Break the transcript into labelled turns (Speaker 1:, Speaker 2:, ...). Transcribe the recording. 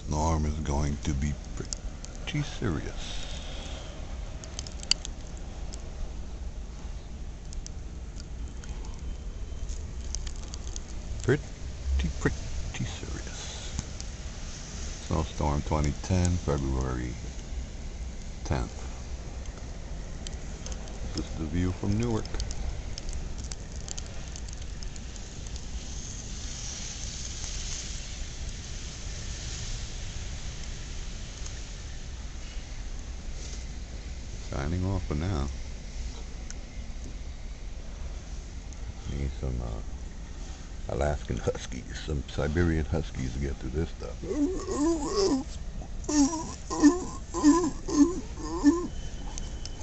Speaker 1: storm is going to be pretty serious. Pretty serious. Snowstorm 2010, February 10th. This is the view from Newark. Signing off for now. Need some Alaskan Huskies, some Siberian Huskies to get through this stuff.